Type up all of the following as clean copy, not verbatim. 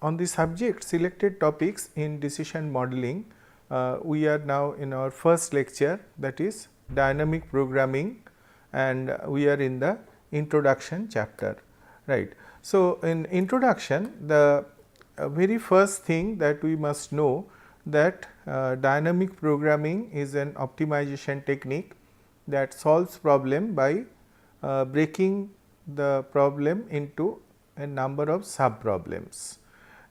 on the subject selected topics in decision modeling, we are now in our first lecture, that is dynamic programming, and we are in the introduction chapter, right. So, in introduction, the very first thing that we must know that dynamic programming is an optimization technique that solves problem by breaking the problem into a number of sub problems.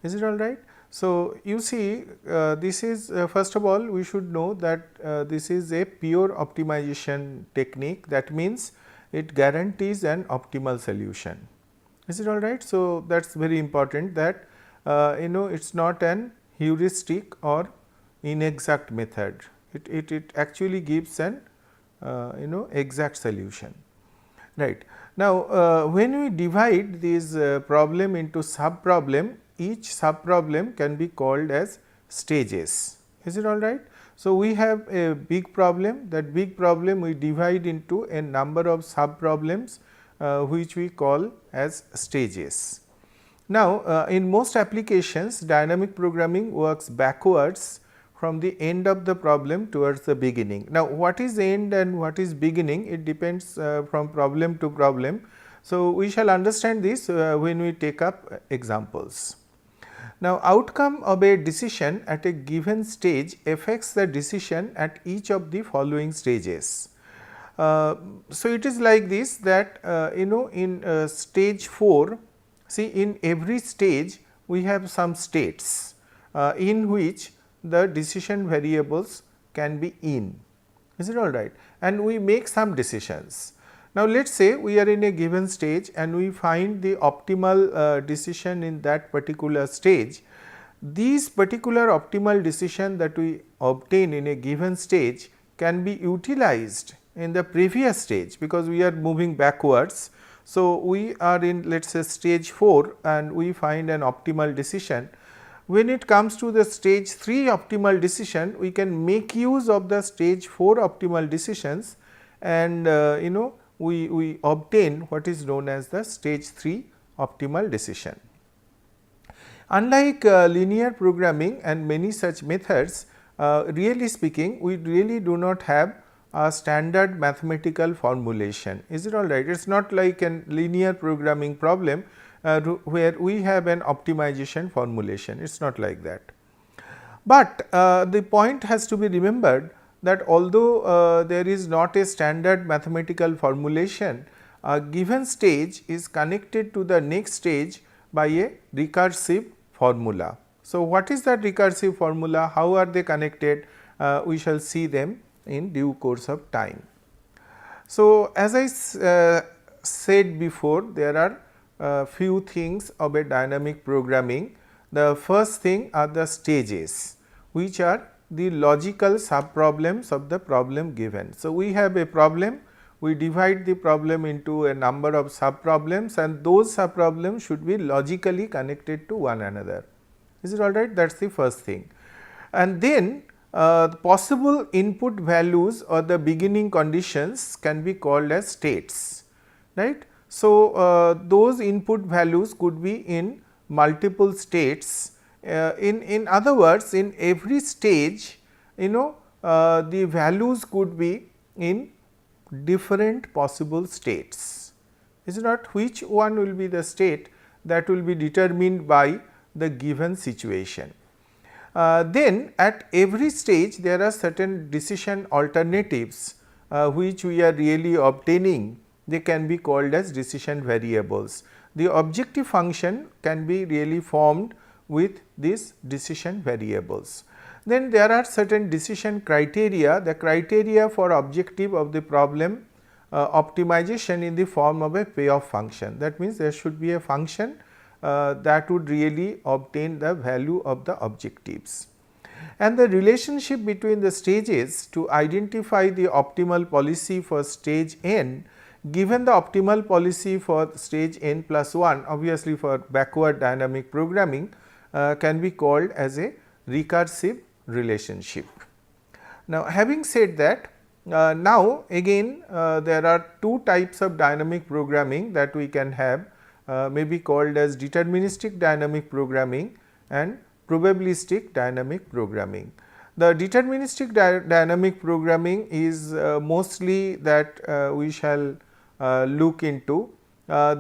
Is it all right? So, you see this is first of all we should know that this is a pure optimization technique, that means it guarantees an optimal solution. Is it all right? So, that is very important that it is not an heuristic or inexact method, it actually gives an exact solution, right. Now, when we divide this problem into sub problem, each sub problem can be called as stages. Is it all right? So, we have a big problem, that big problem we divide into a number of sub problems which we call as stages. Now, in most applications dynamic programming works backwards from the end of the problem towards the beginning. Now, what is end and what is beginning, it depends from problem to problem. So, we shall understand this when we take up examples. Now, outcome of a decision at a given stage affects the decision at each of the following stages. So, it is like this that in stage 4, see, in every stage we have some states in which the decision variables can be in. Is it all right? And we make some decisions. Now, let us say we are in a given stage and we find the optimal decision in that particular stage. These particular optimal decision that we obtain in a given stage can be utilized in the previous stage, because we are moving backwards. So, we are in, let us say, stage 4 and we find an optimal decision. When it comes to the stage 3 optimal decision, we can make use of the stage 4 optimal decisions, and we obtain what is known as the stage 3 optimal decision. Unlike linear programming and many such methods, really speaking, we really do not have a standard mathematical formulation. Is it all right? It is not like a linear programming problem where we have an optimization formulation, it is not like that. But the point has to be remembered that although there is not a standard mathematical formulation, a given stage is connected to the next stage by a recursive formula. So, what is that recursive formula? How are they connected? We shall see them in due course of time. So, as I said before, there are few things of a dynamic programming. The first thing are the stages, which are the logical sub problems of the problem given. So, we have a problem, we divide the problem into a number of sub problems, and those sub problems should be logically connected to one another. Is it all right? That is the first thing. And then the possible input values or the beginning conditions can be called as states, right. So, those input values could be in multiple states. In other words, in every stage the values could be in different possible states. Is it not? Which one will be the state, that will be determined by the given situation. Then at every stage there are certain decision alternatives which we are really obtaining, they can be called as decision variables. The objective function can be really formed with these decision variables. Then there are certain decision criteria, the criteria for objective of the problem optimization in the form of a payoff function. That means, there should be a function that would really obtain the value of the objectives. And the relationship between the stages to identify the optimal policy for stage n, given the optimal policy for stage n plus 1, obviously for backward dynamic programming, can be called as a recursive relationship. Now, having said that, now again there are two types of dynamic programming that we can have. may be called as deterministic dynamic programming and probabilistic dynamic programming. The deterministic dynamic programming is mostly that we shall look into.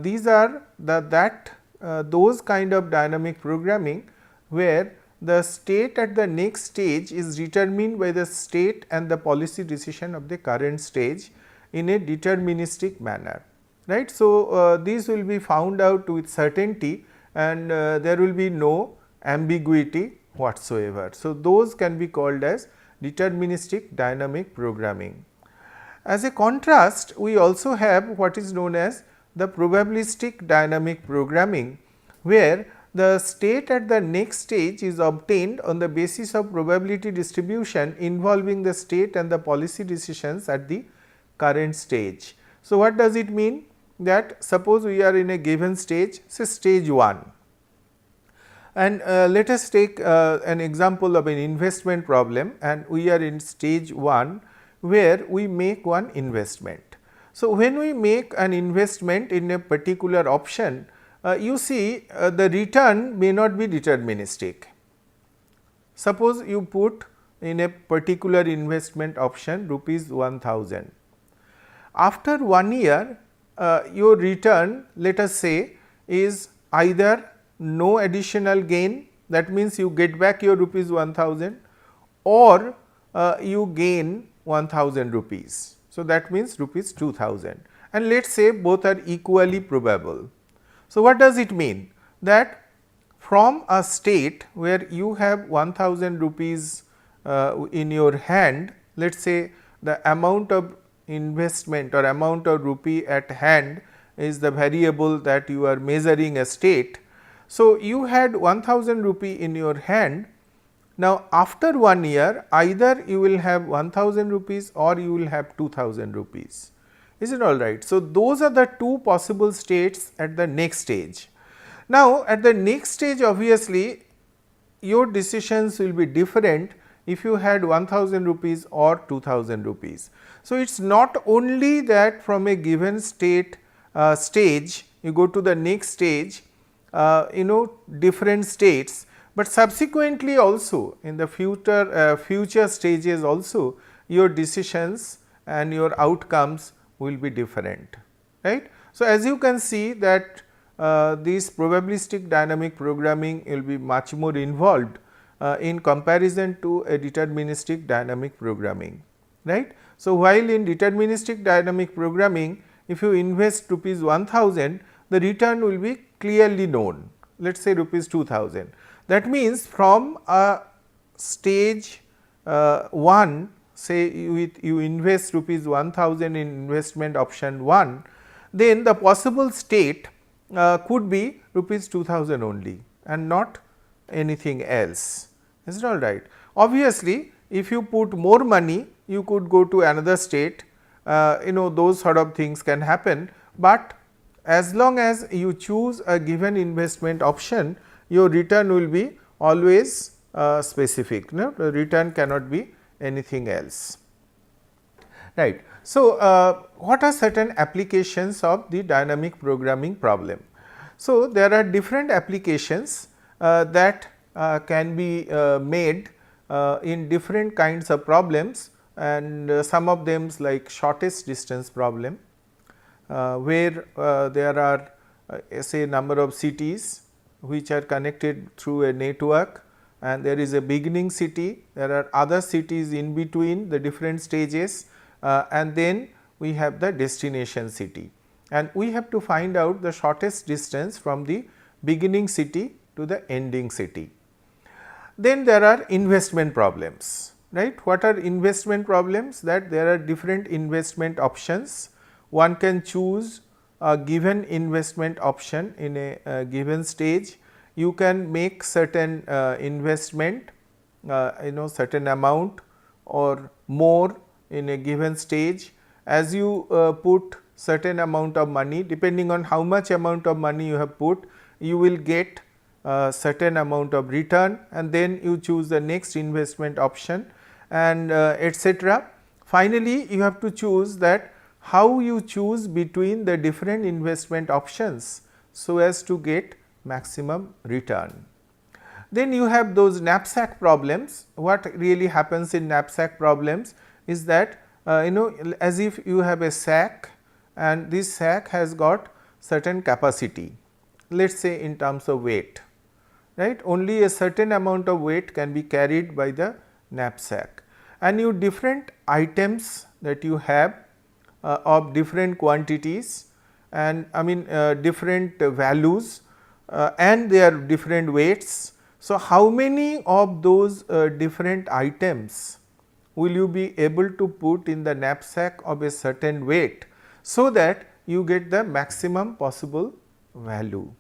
These are those kind of dynamic programming where the state at the next stage is determined by the state and the policy decision of the current stage in a deterministic manner, right. So, these will be found out with certainty and there will be no ambiguity whatsoever. So, those can be called as deterministic dynamic programming. As a contrast, we also have what is known as the probabilistic dynamic programming, where the state at the next stage is obtained on the basis of probability distribution involving the state and the policy decisions at the current stage. So, what does it mean? That suppose we are in a given stage, say stage 1, and let us take an example of an investment problem, and we are in stage 1 where we make one investment. So, when we make an investment in a particular option, you see the return may not be deterministic. Suppose you put in a particular investment option rupees 1000. After 1 year, your return, let us say, is either no additional gain, that means you get back your rupees 1000, or you gain 1000 rupees. So, that means rupees 2000, and let us say both are equally probable. So, what does it mean? That from a state where you have 1000 rupees in your hand, let us say the amount of investment or amount of rupee at hand is the variable that you are measuring a state. So, you had 1000 rupee in your hand. Now, after 1 year, either you will have 1000 rupees or you will have 2000 rupees. Is it all right? So, those are the two possible states at the next stage. Now, at the next stage, obviously, your decisions will be different if you had 1000 rupees or 2000 rupees. So, it is not only that from a given stage you go to the next stage, different states, but subsequently also in the future stages also your decisions and your outcomes will be different, right. So, as you can see that this probabilistic dynamic programming will be much more involved in comparison to a deterministic dynamic programming, right. So, while in deterministic dynamic programming, if you invest rupees 1000, the return will be clearly known, let us say rupees 2000. That means, from a stage 1, say you invest rupees 1000 in investment option 1, then the possible state could be rupees 2000 only and not anything else. Is it all right? Obviously, if you put more money, you could go to another state, those sort of things can happen, but as long as you choose a given investment option, your return will be always specific, the return cannot be anything else, right. So, what are certain applications of the dynamic programming problem? So, there are different applications that can be made in different kinds of problems, and some of them like shortest distance problem, where there are say number of cities which are connected through a network, and there is a beginning city, there are other cities in between the different stages, and then we have the destination city, and we have to find out the shortest distance from the beginning city to the ending city. Then there are investment problems, right. What are investment problems? That there are different investment options. One can choose a given investment option in a given stage. You can make certain investment, certain amount or more in a given stage. As you put certain amount of money, depending on how much amount of money you have put, you will get certain amount of return, and then you choose the next investment option, and etc. Finally, you have to choose that how you choose between the different investment options, so as to get maximum return. Then you have those knapsack problems. What really happens in knapsack problems is that as if you have a sack and this sack has got certain capacity, let us say in terms of weight, right. Only a certain amount of weight can be carried by the knapsack, and you different items that you have of different quantities and different values and their different weights. So, how many of those different items will you be able to put in the knapsack of a certain weight, so that you get the maximum possible value,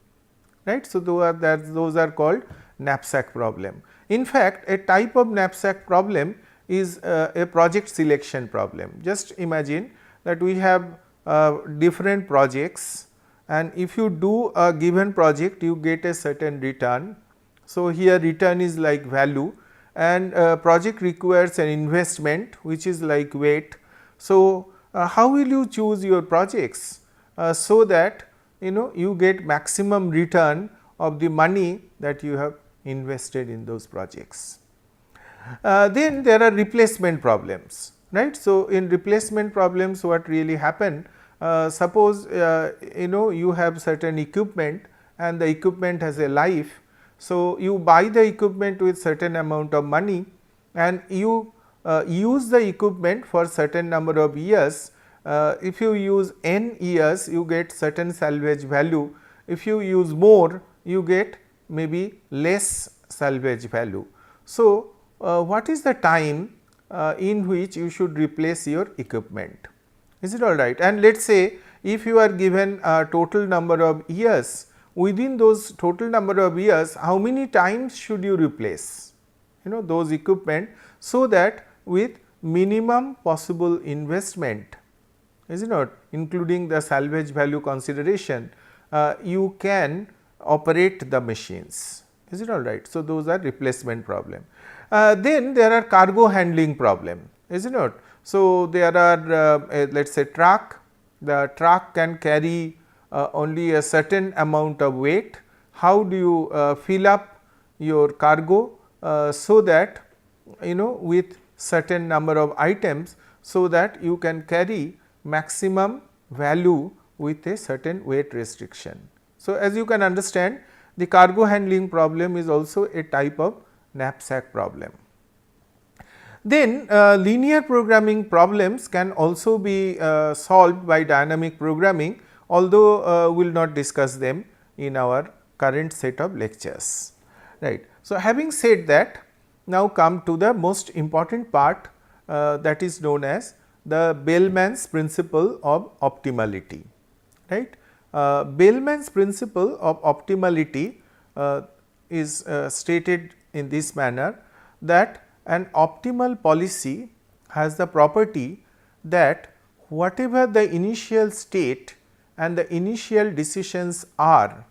right. So, those are called knapsack problem. In fact, a type of knapsack problem is a project selection problem. Just imagine that we have different projects, and if you do a given project you get a certain return. So, here return is like value, and project requires an investment which is like weight. So, how will you choose your projects so that you get maximum return of the money that you have invested in those projects. Then there are replacement problems, right. So, in replacement problems what really happen, suppose you have certain equipment and the equipment has a life. So, you buy the equipment with certain amount of money and you use the equipment for certain number of years. If you use n years, you get certain salvage value. If you use more, you get maybe less salvage value. So, what is the time in which you should replace your equipment? Is it all right? And let us say if you are given a total number of years, within those total number of years, how many times should you replace those equipment, so that with minimum possible investment, is it not, including the salvage value consideration, you can operate the machines, is it all right. So, those are replacement problem. Then there are cargo handling problem, is it not. So, there are let us say truck, the truck can carry only a certain amount of weight. How do you fill up your cargo so that with certain number of items, so that you can carry maximum value with a certain weight restriction. So, as you can understand, the cargo handling problem is also a type of knapsack problem. Then linear programming problems can also be solved by dynamic programming, although we will not discuss them in our current set of lectures, right. So, having said that, now come to the most important part, that is known as the Bellmans principle of optimality, right. Bellmans principle of optimality is stated in this manner, that an optimal policy has the property that whatever the initial state and the initial decisions are,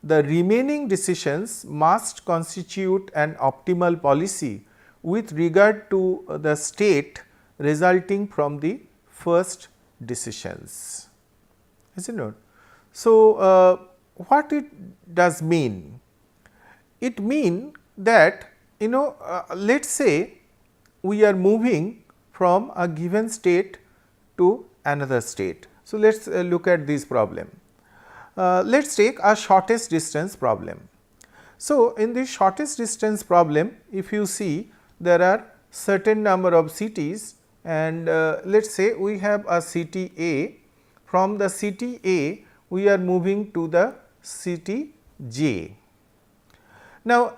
the remaining decisions must constitute an optimal policy with regard to the state resulting from the first decisions, is it not. So, what it does mean? It mean that let us say we are moving from a given state to another state. So, let us look at this problem. Let us take a shortest distance problem. So, in this shortest distance problem, if you see, there are certain number of cities, and let us say we have a city A. From the city A, we are moving to the city J. Now,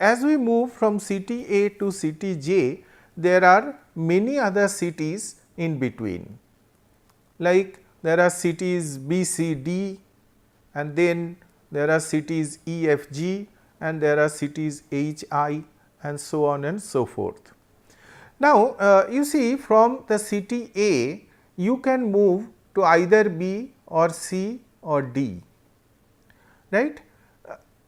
as we move from city A to city J, there are many other cities in between, like there are cities B, C, D, and then there are cities E, F, G, and there are cities H, I, and so on and so forth. Now, you see, from the city A, you can move to either B or C or D, right.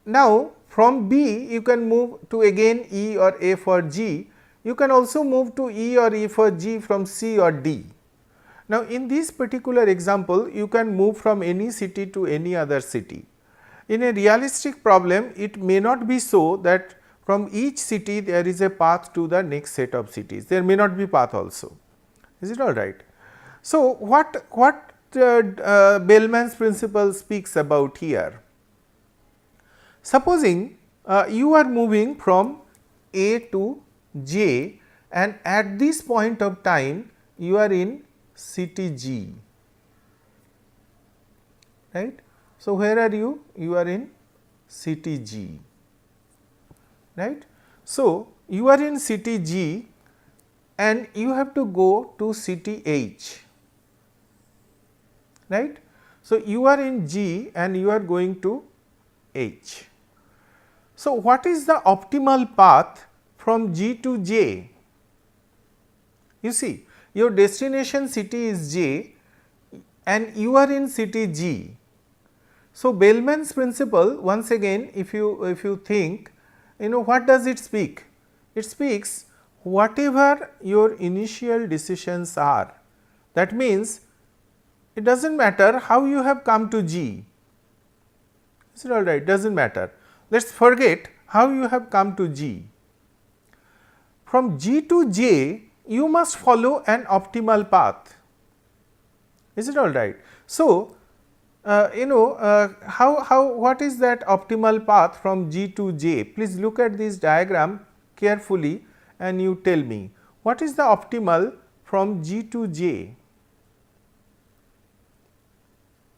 Now, from B you can move to again E or F or G. You can also move to E or F or G from C or D. Now, in this particular example, you can move from any city to any other city. In a realistic problem, it may not be so that from each city there is a path to the next set of cities. There may not be path also. Is it all right? So, what Bellmans principle speaks about here? Supposing you are moving from A to J, and at this point of time you are in city G, right. So, where are you? You are in city G, right. So, you are in city G and you have to go to city H, right. So, you are in G and you are going to H. So, what is the optimal path from G to J? You see, your destination city is J and you are in city G. So, Bellmans principle, once again if you think, what does it speak? It speaks whatever your initial decisions are. That means, it does not matter how you have come to G, is it all right? Does not matter. Let us forget how you have come to G. From G to J, you must follow an optimal path, is it all right? So, what is that optimal path from G to J? Please look at this diagram carefully and you tell me what is the optimal from G to J.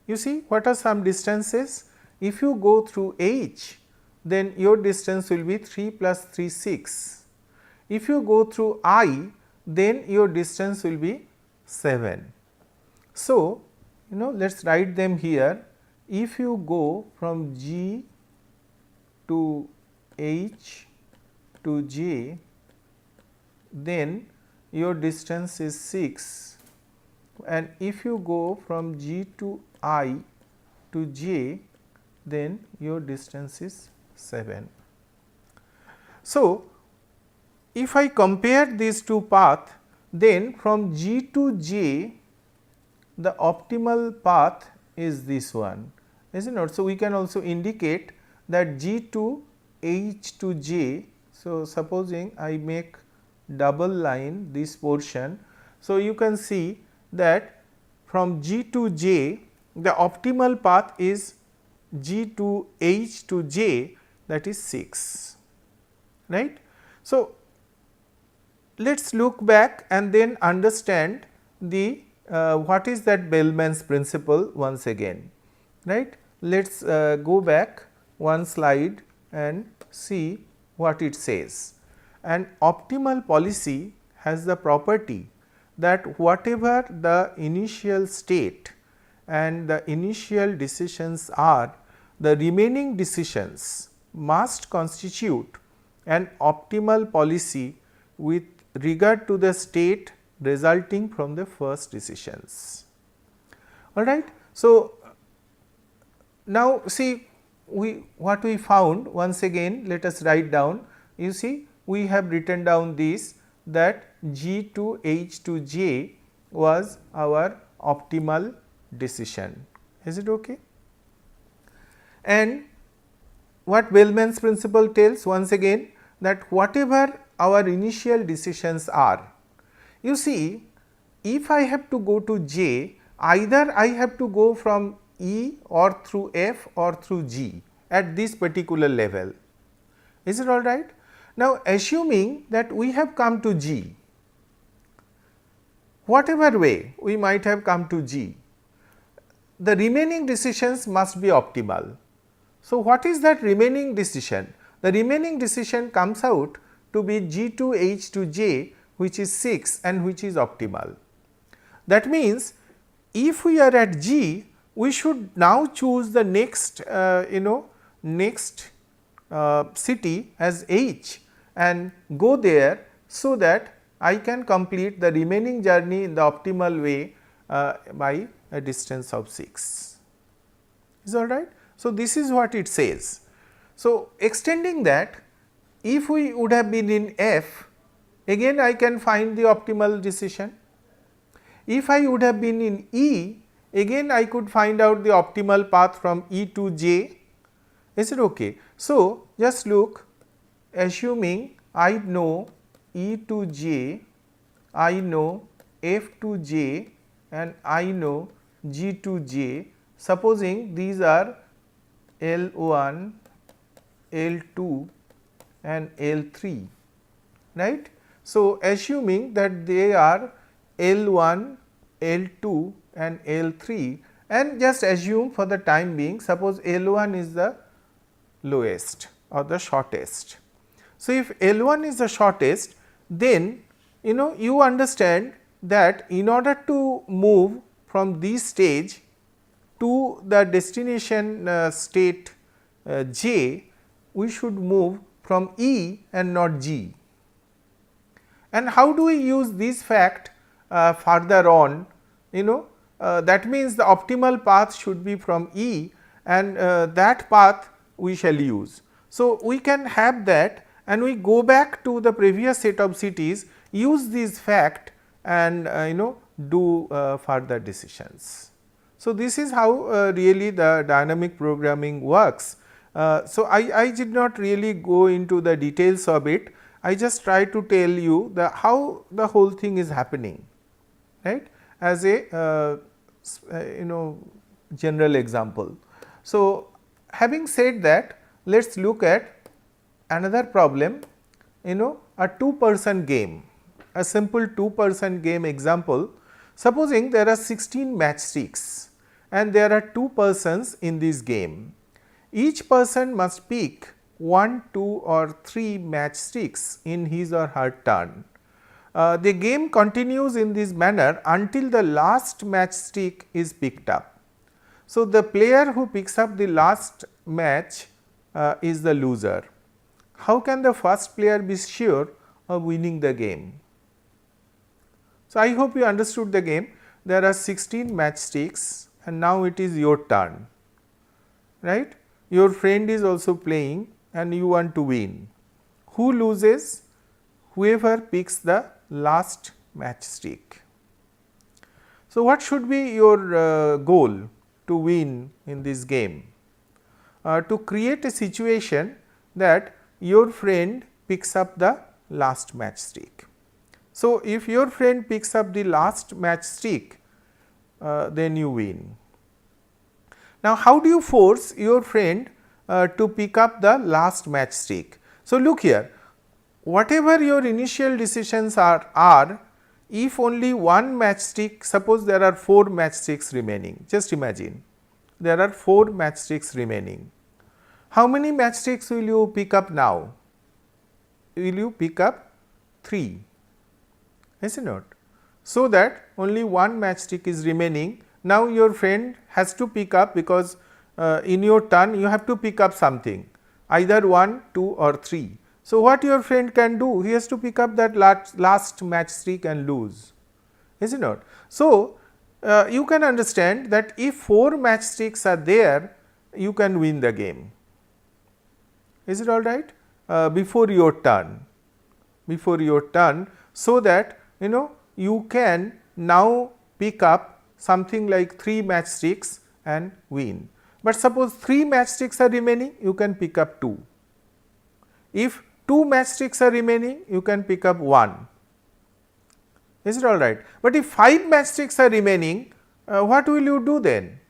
You see what are some distances? If you go through H, then your distance will be 3 plus 3 6. If you go through I, then your distance will be 7. So, let us write them here. If you go from G to H to J, then your distance is 6, and if you go from G to I to J, then your distance is 7. So, if I compare these two paths, then from G to J, the optimal path is this one, is it not? So, we can also indicate that G to H to J. So, supposing I make double line this portion. So, you can see that from G to J, the optimal path is G to H to J, that is 6, right. So, let us look back and then understand the what is that Bellmans principle once again, right. Let us go back one slide and see what it says. An optimal policy has the property that whatever the initial state and the initial decisions are, the remaining decisions must constitute an optimal policy with regard to the state resulting from the first decisions. All right. So, now see what we found, once again let us write down. You see, we have written down this, that G to H to J was our optimal decision. Is it okay? And what Bellmans principle tells, once again, that whatever our initial decisions are, you see, if I have to go to J, either I have to go from E or through F or through G at this particular level. Is it all right? Now, assuming that we have come to G, whatever way we might have come to G, the remaining decisions must be optimal. So, what is that remaining decision? The remaining decision comes out to be G to H to J, which is 6 and which is optimal. That means, if we are at G, we should now choose the next next city as H and go there, so that I can complete the remaining journey in the optimal way by a distance of 6. Is all right? So, this is what it says. So, extending that, if we would have been in F, again I can find the optimal decision. If I would have been in E, again I could find out the optimal path from E to J. Is it okay? So, just look, assuming I know E to J, I know F to J and I know G to J, supposing these are L1, L2 and L3, right. So, assuming that they are L1, L2 and L3, and just assume for the time being, suppose L1 is the lowest or the shortest. So, if L1 is the shortest, then you understand that in order to move from this stage to the destination state J, we should move from E and not G. And how do we use this fact further on? That means the optimal path should be from E, and that path we shall use. So, we can have that and we go back to the previous set of cities, use this fact and do further decisions. So, this is how really the dynamic programming works. So, I did not really go into the details of it, I just try to tell you how the whole thing is happening, right, as a general example. So, having said that, let us look at another problem, a 2-person game, a simple 2-person game example. Supposing there are 16 matchsticks and there are 2 persons in this game. Each person must pick 1, 2 or 3 matchsticks in his or her turn. The game continues in this manner until the last matchstick is picked up. So, the player who picks up the last match is the loser. How can the first player be sure of winning the game? So, I hope you understood the game. There are 16 matchsticks and now it is your turn, right. Your friend is also playing and you want to win. Who loses? Whoever picks the last matchstick. So, what should be your goal to win in this game? To create a situation that your friend picks up the last matchstick. So, if your friend picks up the last matchstick, then you win. Now, how do you force your friend to pick up the last matchstick? So, look here, whatever your initial decisions are, if only one matchstick, suppose there are 4 matchsticks remaining, just imagine there are 4 matchsticks remaining. How many matchsticks will you pick up now? Will you pick up 3, is it not? So, that only one matchstick is remaining. Now, your friend has to pick up, because in your turn you have to pick up something, either 1, 2 or 3. So, what your friend can do? He has to pick up that last matchstick and lose, is it not? So, you can understand that if 4 matchsticks are there, you can win the game. Is it all right? Before your turn, so that you can now pick up something like 3 matchsticks and win. But suppose 3 matchsticks are remaining, you can pick up 2. If 2 matchsticks are remaining, you can pick up 1. Is it all right? But if 5 matchsticks are remaining, what will you do then?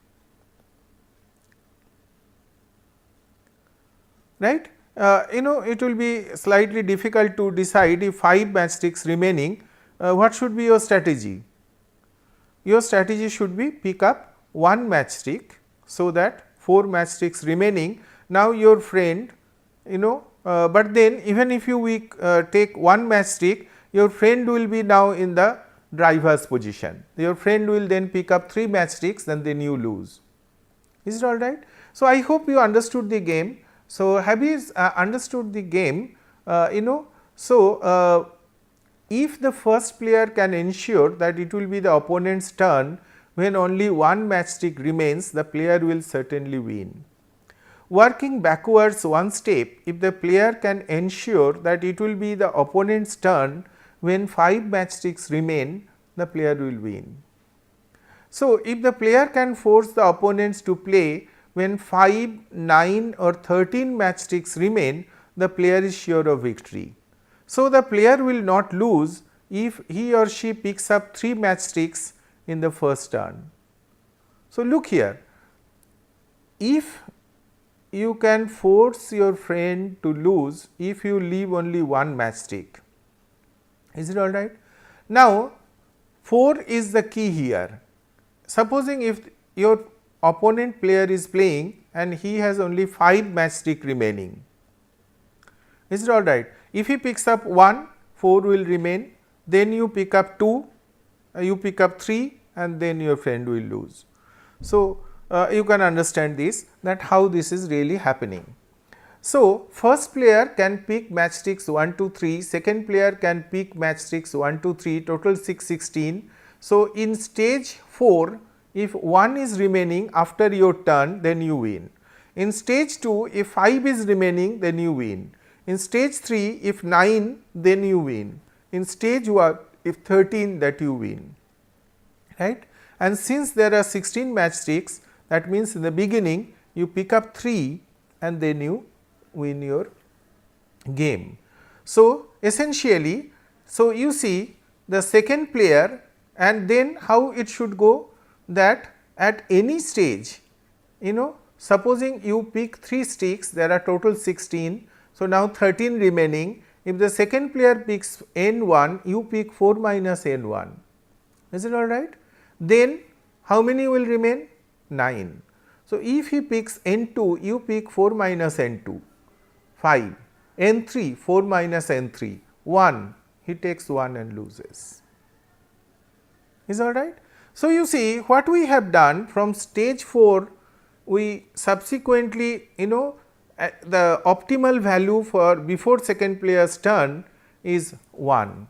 Right? It will be slightly difficult to decide if 5 matchsticks remaining, what should be your strategy? Your strategy should be pick up 1 matchstick, so that 4 matchsticks remaining. Now, your friend, but then even if you take 1 matchstick, your friend will be now in the driver's position. Your friend will then pick up 3 matchsticks and then you lose. Is it all right? So, I hope you understood the game. So, have you understood the game? If the first player can ensure that it will be the opponent's turn when only 1 matchstick remains, the player will certainly win. Working backwards one step, if the player can ensure that it will be the opponent's turn when 5 matchsticks remain, the player will win. So, if the player can force the opponents to play when 5, 9 or 13 matchsticks remain, the player is sure of victory. So, the player will not lose if he or she picks up 3 matchsticks in the first turn. So, look here, if you can force your friend to lose if you leave only one matchstick, is it all right? Now, 4 is the key here. Supposing if your opponent player is playing and he has only 5 matchstick remaining, is it all right? If he picks up 1, 4 will remain, then you pick up 2, you pick up 3 and then your friend will lose. So, you can understand this, that how this is really happening. So, first player can pick matchsticks 1, 2, 3, second player can pick matchsticks 1, 2, 3, total 6, 16. So, in stage 4, if 1 is remaining after your turn, then you win. In stage 2, if 5 is remaining, then you win. In stage 3, if 9, then you win. In stage 1, if 13, that you win, right. And since there are 16 matchsticks, that means in the beginning you pick up 3 and then you win your game. So, essentially, so you see the second player, and then how it should go, that at any stage, supposing you pick 3 sticks, there are total 16. So, now 13 remaining. If the second player picks n1, you pick 4 minus n1, is it all right? Then how many will remain? 9. So, if he picks n2, you pick 4 minus n2, 5, n3, 4 minus n3, 1, he takes 1 and loses, is all right. So, you see what we have done from stage 4, we subsequently the optimal value for before second player's turn is 1.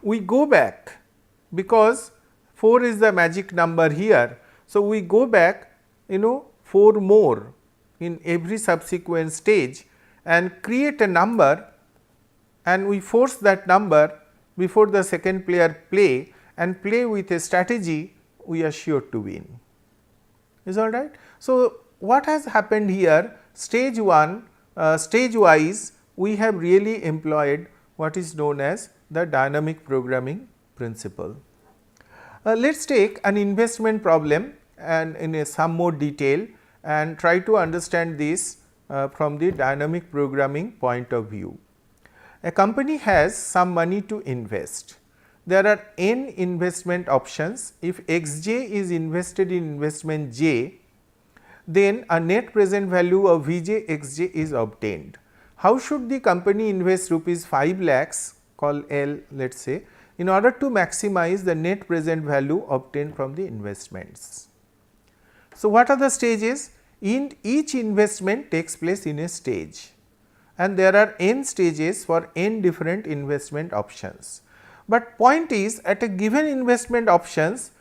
We go back because 4 is the magic number here. So, we go back 4 more in every subsequent stage and create a number, and we force that number before the second player play, and play with a strategy, we are sure to win, is all right. So, what has happened here, stage 1, stage wise we have really employed what is known as the dynamic programming principle. Let us take an investment problem and in some more detail and try to understand this from the dynamic programming point of view. A company has some money to invest. There are n investment options. If xj is invested in investment j, then a net present value of Vj xj is obtained. How should the company invest rupees 5 lakhs, call L, let us say, in order to maximize the net present value obtained from the investments? So, what are the stages? In each investment takes place in a stage, and there are n stages for n different investment options. But point is, at a given investment options,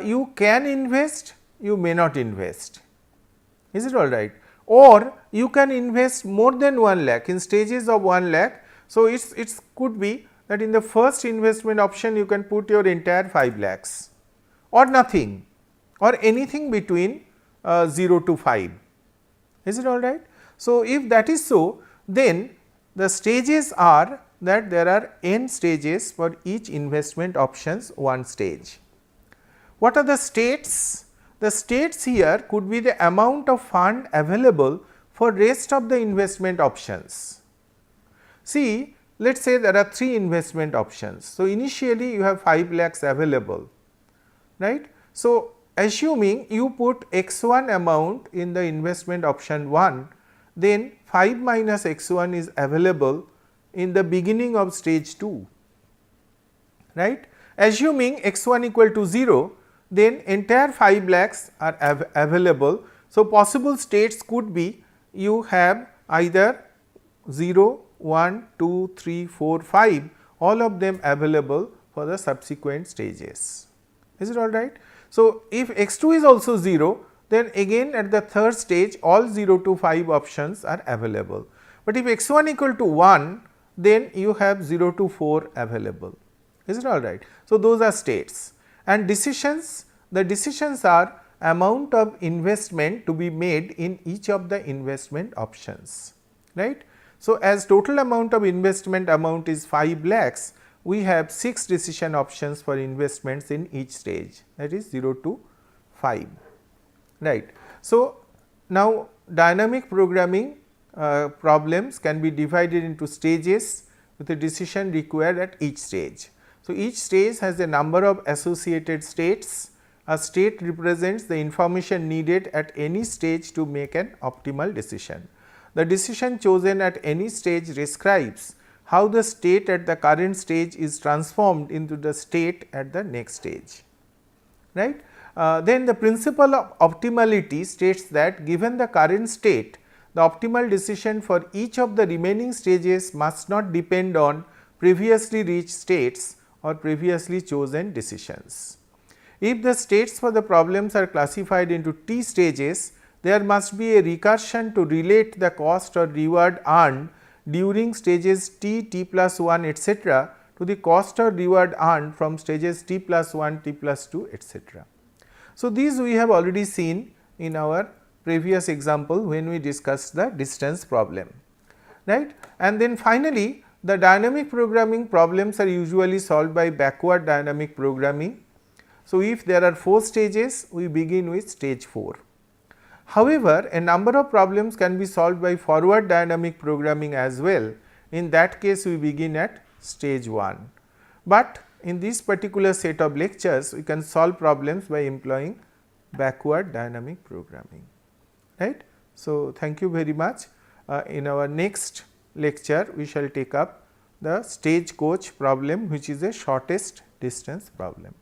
you can invest, you may not invest, is it all right, or you can invest more than 1 lakh in stages of 1 lakh. So, it could be that in the first investment option you can put your entire 5 lakhs or nothing, or anything between 0 to 5, is it all right. So, if that is so, then the stages are that there are n stages for each investment options, one stage. What are the states? The states here could be the amount of fund available for rest of the investment options. See, let us say there are 3 investment options. So, initially you have 5 lakhs available, right. So, assuming you put x1 amount in the investment option 1, then 5 minus x1 is available in the beginning of stage 2, right. Assuming x1 equal to 0, then entire 5 lakhs are available. So, possible states could be you have either 0, 1, 2, 3, 4, 5, all of them available for the subsequent stages, is it all right. So, if x2 is also 0, then again at the third stage all 0 to 5 options are available. But if x1 equal to 1, then you have 0 to 4 available, is it all right. So, those are states, And decisions, the decisions are amount of investment to be made in each of the investment options, right. So, as total amount of investment amount is 5 lakhs, we have 6 decision options for investments in each stage, that is 0 to 5, right. So, now dynamic programming problems can be divided into stages with a decision required at each stage. So, each stage has a number of associated states. A state represents the information needed at any stage to make an optimal decision. The decision chosen at any stage describes how the state at the current stage is transformed into the state at the next stage, right. Then the principle of optimality states that given the current state, the optimal decision for each of the remaining stages must not depend on previously reached states or previously chosen decisions. If the states for the problems are classified into T stages, there must be a recursion to relate the cost or reward earned during stages T, T plus 1 etc. to the cost or reward earned from stages T plus 1, T plus 2 etc. So, these we have already seen in our previous example when we discussed the distance problem, right. And then finally, the dynamic programming problems are usually solved by backward dynamic programming. So, if there are 4 stages, we begin with stage 4. However, a number of problems can be solved by forward dynamic programming as well. In that case, we begin at stage 1. But in this particular set of lectures, we can solve problems by employing backward dynamic programming, right. So, thank you very much. In our next lecture, we shall take up the stagecoach problem, which is a shortest distance problem.